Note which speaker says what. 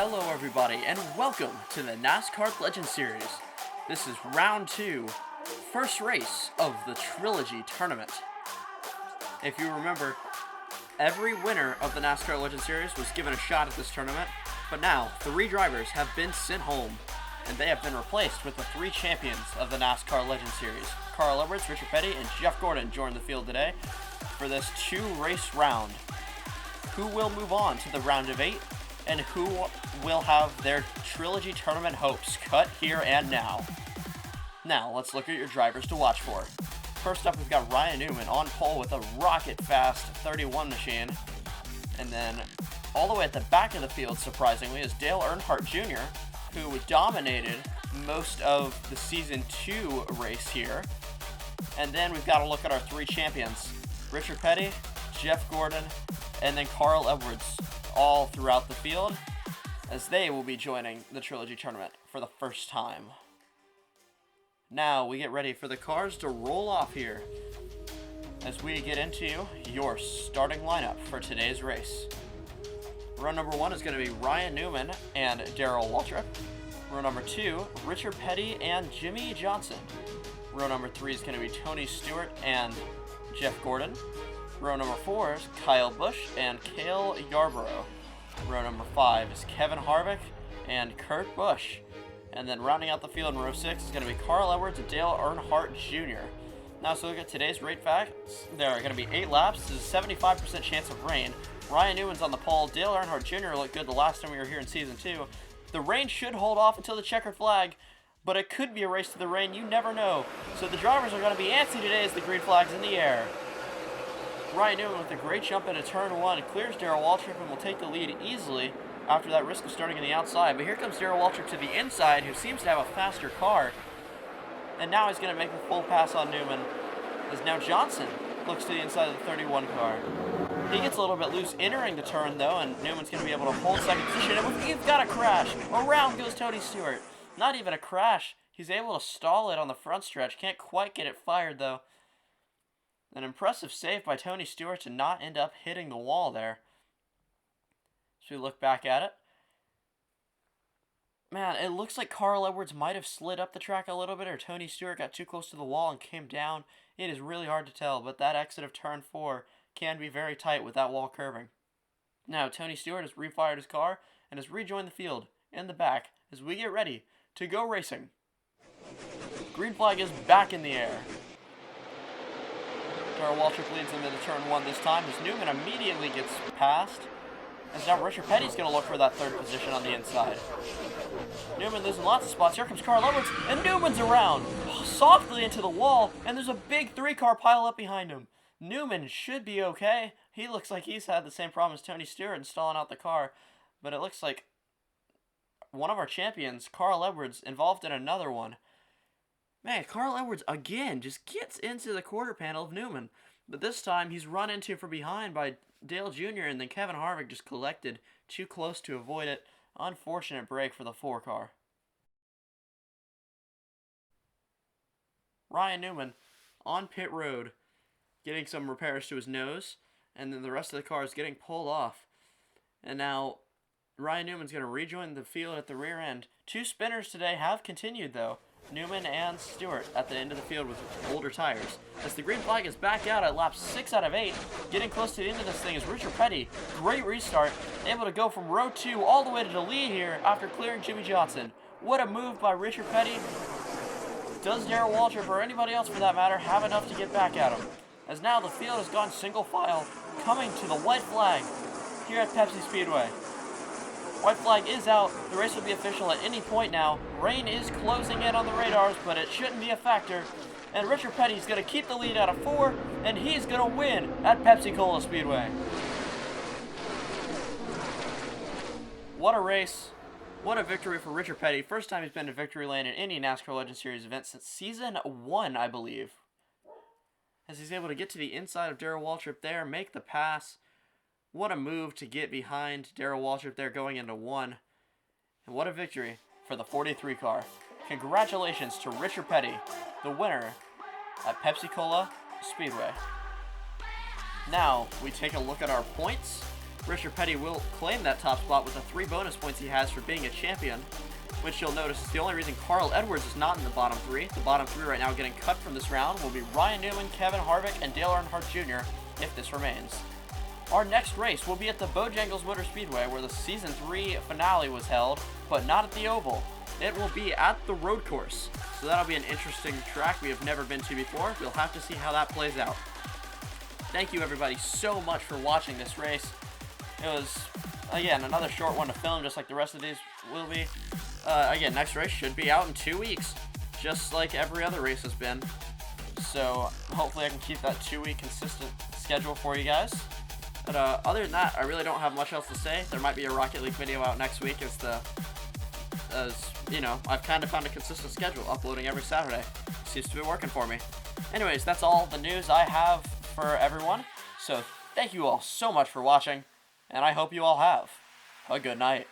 Speaker 1: Hello everybody, and welcome to the NASCAR Legend Series. This is round 2, first race of the Trilogy Tournament. If you remember, every winner of the NASCAR Legend Series was given a shot at this tournament, but now 3 drivers have been sent home, and they have been replaced with the 3 champions of the NASCAR Legend Series. Carl Edwards, Richard Petty, and Jeff Gordon joined the field today for this 2-race round. Who will move on to the round of 8? And who will have their Trilogy Tournament hopes cut here and now? Now, let's look at your drivers to watch for. First up, we've got Ryan Newman on pole with a rocket-fast 31 machine. And then, all the way at the back of the field, surprisingly, is Dale Earnhardt Jr., who dominated most of the Season 2 race here. And then we've got to look at our 3 champions. Richard Petty, Jeff Gordon, and then Carl Edwards, all throughout the field, as they will be joining the Trilogy Tournament for the first time. Now we get ready for the cars to roll off here as we get into your starting lineup for today's race. Row number 1 is going to be Ryan Newman and Darrell Waltrip. Row number 2, Richard Petty and Jimmy Johnson. Row number 3 is going to be Tony Stewart and Jeff Gordon. Row number 4 is Kyle Busch and Cale Yarborough. Row number 5 is Kevin Harvick and Kurt Busch. And then rounding out the field in row 6 is going to be Carl Edwards and Dale Earnhardt Jr. Now, so look at today's rate facts. There are going to be 8 laps. This is a 75% chance of rain. Ryan Newman's on the pole. Dale Earnhardt Jr. looked good the last time we were here in Season 2. The rain should hold off until the checkered flag, but it could be a race to the rain. You never know. So the drivers are going to be antsy today as the green flag's in the air. Ryan Newman with a great jump into turn 1 clears Darrell Waltrip and will take the lead easily after that risk of starting on the outside. But here comes Darrell Waltrip to the inside, who seems to have a faster car. And now he's going to make the full pass on Newman, as now Johnson looks to the inside of the 31 car. He gets a little bit loose entering the turn, though, and Newman's going to be able to hold second position. And you've got a crash. Around goes Tony Stewart. Not even a crash. He's able to stall it on the front stretch. Can't quite get it fired, though. An impressive save by Tony Stewart to not end up hitting the wall there. So we look back at it. Man, it looks like Carl Edwards might have slid up the track a little bit, or Tony Stewart got too close to the wall and came down. It is really hard to tell, but that exit of turn 4 can be very tight with that wall curving. Now, Tony Stewart has refired his car and has rejoined the field in the back as we get ready to go racing. Green flag is back in the air. Darrell Waltrip leads them into turn 1 this time as Newman immediately gets passed. As now Richard Petty's going to look for that 3rd position on the inside. Newman losing lots of spots. Here comes Carl Edwards, and Newman's around softly into the wall, and there's a big 3-car pile up behind him. Newman should be okay. He looks like he's had the same problem as Tony Stewart installing out the car, but it looks like one of our champions, Carl Edwards, involved in another one. Man, Carl Edwards again just gets into the quarter panel of Newman. But this time he's run into from behind by Dale Jr. and then Kevin Harvick just collected too close to avoid it. Unfortunate break for the 4-car. Ryan Newman on pit road getting some repairs to his nose, and then the rest of the car is getting pulled off. And now Ryan Newman's going to rejoin the field at the rear end. 2 spinners today have continued though. Newman and Stewart at the end of the field with older tires. As the green flag is back out at lap 6 out of 8, getting close to the end of this thing is Richard Petty. Great restart, able to go from row 2 all the way to the lead here after clearing Jimmy Johnson. What a move by Richard Petty. Does Darrell Waltrip, or anybody else for that matter, have enough to get back at him? As now the field has gone single file, coming to the white flag here at Pepsi Speedway. White flag is out. The race will be official at any point now. Rain is closing in on the radars, but it shouldn't be a factor. And Richard Petty's going to keep the lead out of 4, and he's going to win at Pepsi-Cola Speedway. What a race. What a victory for Richard Petty. First time he's been to victory lane in any NASCAR Legend Series event since Season 1, I believe. As he's able to get to the inside of Darrell Waltrip there, make the pass. What a move to get behind Darrell Waltrip there going into 1. And what a victory for the 43 car. Congratulations to Richard Petty, the winner at Pepsi-Cola Speedway. Now, we take a look at our points Richard Petty will claim that top spot with the 3 bonus points he has for being a champion, which you'll notice is the only reason Carl Edwards is not in the bottom 3. The bottom 3 right now getting cut from this round will be Ryan Newman, Kevin Harvick, and Dale Earnhardt Jr. if this remains. Our next race will be at the Bojangles Motor Speedway, where the Season 3 finale was held, but not at the Oval. It will be at the road course, so that'll be an interesting track we have never been to before. We'll have to see how that plays out. Thank you everybody so much for watching this race. It was, again, another short one to film, just like the rest of these will be. Again, next race should be out in 2 weeks, just like every other race has been. So hopefully I can keep that 2-week consistent schedule for you guys. But other than that, I really don't have much else to say. There might be a Rocket League video out next week as you know, I've kind of found a consistent schedule, uploading every Saturday. Seems to be working for me. Anyways, that's all the news I have for everyone. So thank you all so much for watching, and I hope you all have a good night.